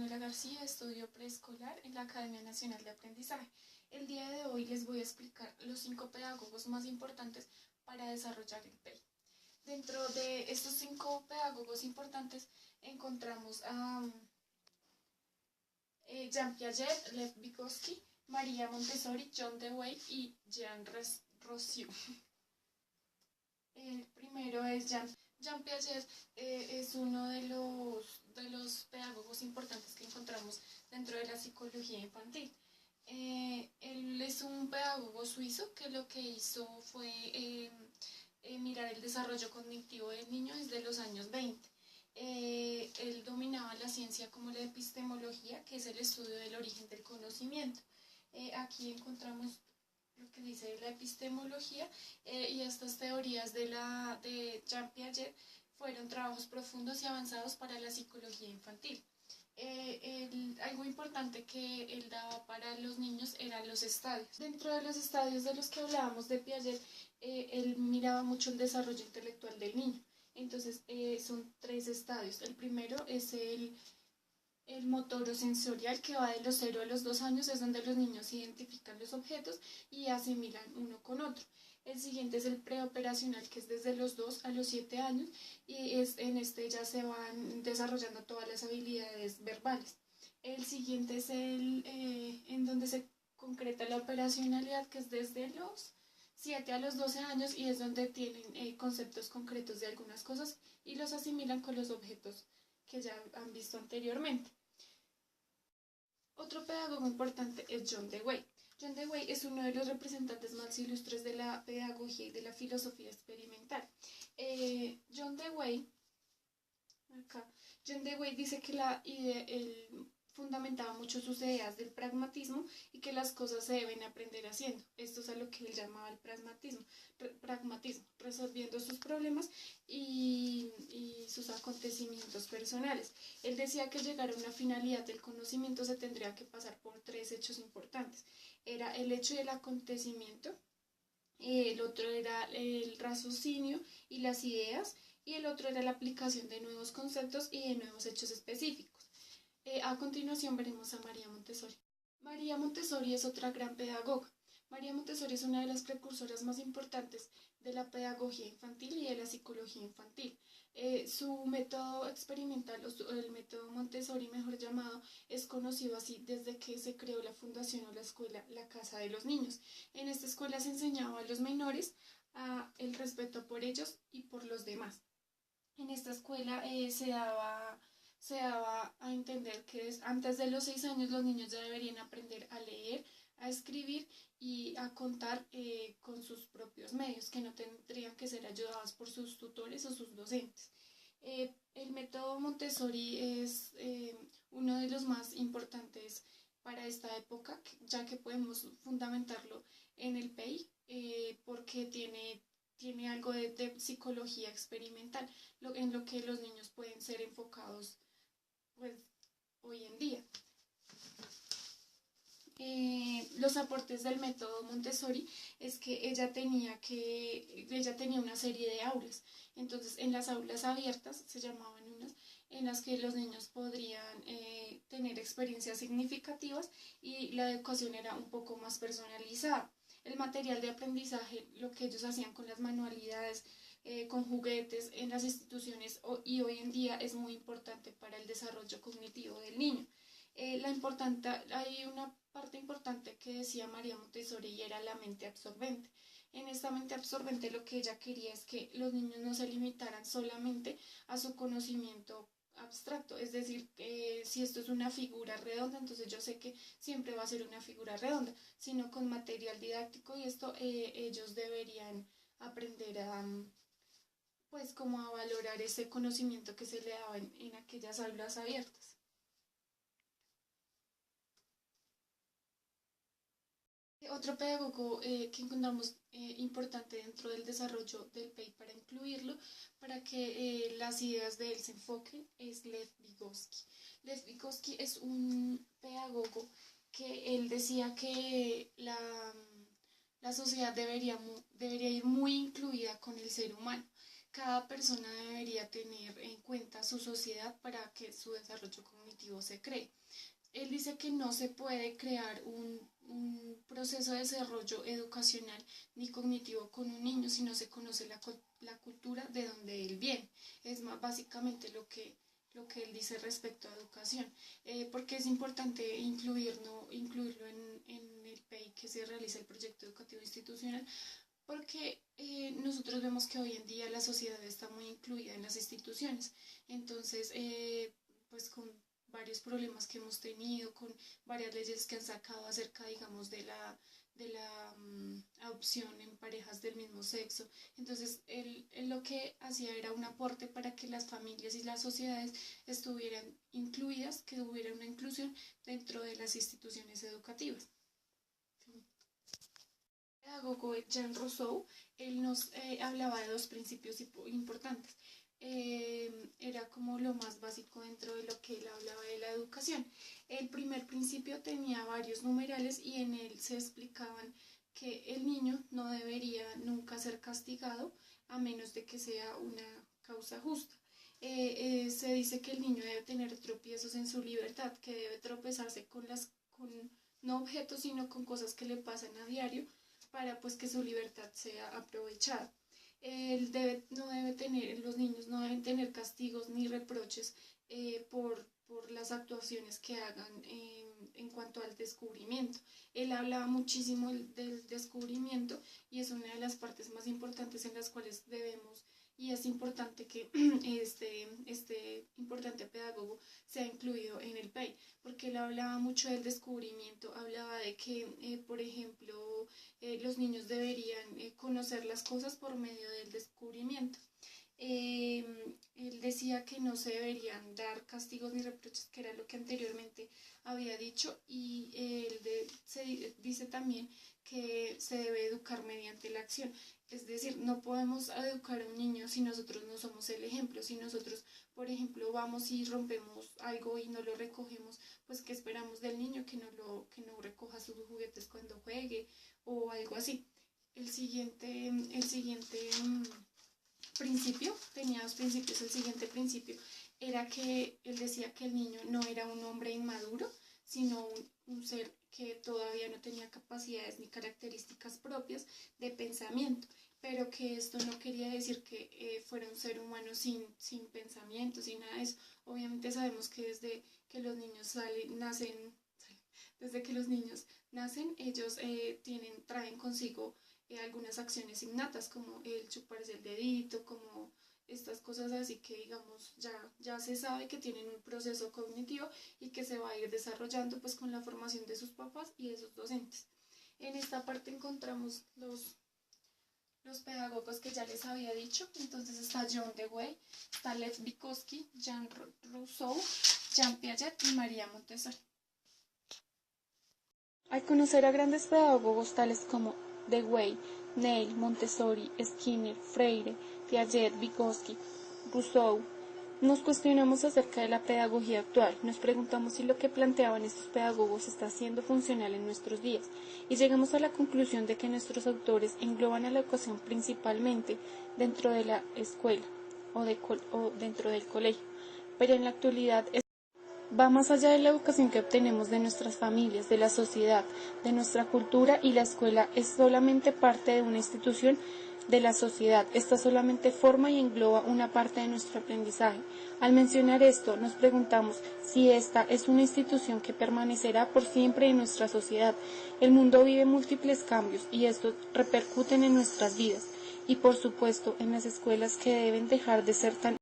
Manuela García, estudio preescolar en la Academia Nacional de Aprendizaje. El día de hoy les voy a explicar los 5 pedagogos más importantes para desarrollar el PEI. Dentro de estos 5 pedagogos importantes encontramos a Jean Piaget, Lev Vygotsky, María Montessori, John Dewey y Jean Rosseau. El primero es Jean Piaget. Es uno de los pedagogos importantes que encontramos dentro de la psicología infantil. Él es un pedagogo suizo que lo que hizo fue mirar el desarrollo cognitivo del niño desde los años 20. Él dominaba la ciencia como la epistemología, que es el estudio del origen del conocimiento. Aquí encontramos lo que dice la epistemología, y estas teorías de Jean Piaget fueron trabajos profundos y avanzados para la psicología infantil. Algo importante que él daba para los niños eran los estadios. Dentro de los estadios de los que hablábamos de Piaget, él miraba mucho el desarrollo intelectual del niño. Entonces son 3 estadios. El primero es el motorosensorial, que va de los 0 a los 2 años, es donde los niños identifican los objetos y asimilan uno con otro. El siguiente es el preoperacional, que es desde los 2 a los 7 años, y en este ya se van desarrollando todas las habilidades verbales. El siguiente es en donde se concreta la operacionalidad, que es desde los 7 a los 12 años, y es donde tienen conceptos concretos de algunas cosas y los asimilan con los objetos que ya han visto anteriormente. Otro pedagogo importante es John Dewey. John Dewey es uno de los representantes más ilustres de la pedagogía y de la filosofía experimental. John Dewey dice que él fundamentaba mucho sus ideas del pragmatismo y que las cosas se deben aprender haciendo. Esto es a lo que él llamaba el pragmatismo, resolviendo sus problemas y sus acontecimientos personales. Él decía que llegar a una finalidad del conocimiento se tendría que pasar por 3 hechos importantes. Era el hecho del acontecimiento, el otro era el raciocinio y las ideas, y el otro era la aplicación de nuevos conceptos y de nuevos hechos específicos. A continuación veremos a María Montessori. María Montessori es otra gran pedagoga. María Montessori es una de las precursoras más importantes de la pedagogía infantil y de la psicología infantil. Su método experimental, o el método Montessori mejor llamado, es conocido así desde que se creó la fundación o la escuela La Casa de los Niños. En esta escuela se enseñaba a los menores el respeto por ellos y por los demás. En esta escuela se daba a entender que antes de los 6 años los niños ya deberían aprender a leer, a escribir y a contar con sus propios medios, que no tendrían que ser ayudados por sus tutores o sus docentes. El método Montessori es uno de los más importantes para esta época, ya que podemos fundamentarlo en el PEI, porque tiene algo de psicología experimental, en lo que los niños pueden ser enfocados pues hoy en día. Los aportes del método Montessori es que ella tenía una serie de aulas. Entonces, en las aulas abiertas, se llamaban unas, en las que los niños podrían tener experiencias significativas, y la educación era un poco más personalizada. El material de aprendizaje, lo que ellos hacían con las manualidades, con juguetes en las instituciones, y hoy en día es muy importante para el desarrollo cognitivo del niño. Hay una parte importante que decía María Montessori, y era la mente absorbente. En esta mente absorbente lo que ella quería es que los niños no se limitaran solamente a su conocimiento abstracto, es decir, si esto es una figura redonda, entonces yo sé que siempre va a ser una figura redonda, sino con material didáctico, y esto ellos deberían aprender pues como a valorar ese conocimiento que se le daba en aquellas aulas abiertas. Otro pedagogo que encontramos importante dentro del desarrollo del PEI para incluirlo, para que las ideas de él se enfoquen, es Lev Vygotsky. Lev Vygotsky es un pedagogo que él decía que la sociedad debería ir muy incluida con el ser humano. cada persona debería tener en cuenta su sociedad para que su desarrollo cognitivo se cree. Él dice que no se puede crear un proceso de desarrollo educacional ni cognitivo con un niño si no se conoce la cultura de donde él viene. Es más básicamente lo que él dice respecto a educación, porque es importante incluirlo en el PEI que se realiza el proyecto educativo institucional, porque nosotros vemos que hoy en día la sociedad está muy incluida en las instituciones, entonces pues con varios problemas que hemos tenido, con varias leyes que han sacado acerca, digamos, de la adopción en parejas del mismo sexo. Entonces, él lo que hacía era un aporte para que las familias y las sociedades estuvieran incluidas, que hubiera una inclusión dentro de las instituciones educativas. El pedagogo Jean Rousseau, él nos hablaba de dos principios importantes. Era como lo más básico dentro de lo que él hablaba de la educación. El primer principio tenía varios numerales y en él se explicaban que el niño no debería nunca ser castigado a menos de que sea una causa justa. Se dice que el niño debe tener tropiezos en su libertad, que debe tropezarse con no objetos, sino con cosas que le pasan a diario para pues que su libertad sea aprovechada. No debe tener, los niños no deben tener castigos ni reproches por las actuaciones que hagan en cuanto al descubrimiento. Él hablaba muchísimo del descubrimiento y es una de las partes más importantes en las cuales debemos, y es importante que este importante pedagogo sea incluido en el PEI, porque él hablaba mucho del descubrimiento, hablaba de que, por ejemplo, los niños deberían conocer las cosas por medio del descubrimiento. Él decía que no se deberían dar castigos ni reproches, que era lo que anteriormente había dicho, y se dice también que se debe educar mediante la acción. Es decir, no podemos educar a un niño si nosotros no somos el ejemplo. Si nosotros, por ejemplo, vamos y rompemos algo y no lo recogemos, pues ¿qué esperamos del niño? Que no recoja sus juguetes cuando juegue o algo así. El siguiente principio, tenía dos principios. El siguiente principio era que él decía que el niño no era un hombre inmaduro, sino un ser que todavía no tenía capacidades ni características propias de pensamiento, pero que esto no quería decir que fuera un ser humano sin pensamiento, sin nada de eso. Obviamente sabemos que desde que los niños desde que los niños nacen, ellos traen consigo algunas acciones innatas, como el chuparse el dedito, como estas cosas así que digamos ya se sabe que tienen un proceso cognitivo y que se va a ir desarrollando pues con la formación de sus papás y de sus docentes. En esta parte encontramos los pedagogos que ya les había dicho. Entonces está John Dewey, está Lev Vygotsky, Jean Rousseau, Jean Piaget y María Montessori. Al conocer a grandes pedagogos tales como Dewey, Neil, Montessori, Skinner, Freire, Piaget, Vygotsky, Rousseau, nos cuestionamos acerca de la pedagogía actual, nos preguntamos si lo que planteaban estos pedagogos está siendo funcional en nuestros días, y llegamos a la conclusión de que nuestros autores engloban a la educación principalmente dentro de la escuela o dentro del colegio, pero en la actualidad va más allá de la educación que obtenemos de nuestras familias, de la sociedad, de nuestra cultura, y la escuela es solamente parte de una institución de la sociedad. Esta solamente forma y engloba una parte de nuestro aprendizaje. Al mencionar esto, nos preguntamos si esta es una institución que permanecerá por siempre en nuestra sociedad. El mundo vive múltiples cambios y estos repercuten en nuestras vidas y, por supuesto, en las escuelas, que deben dejar de ser tan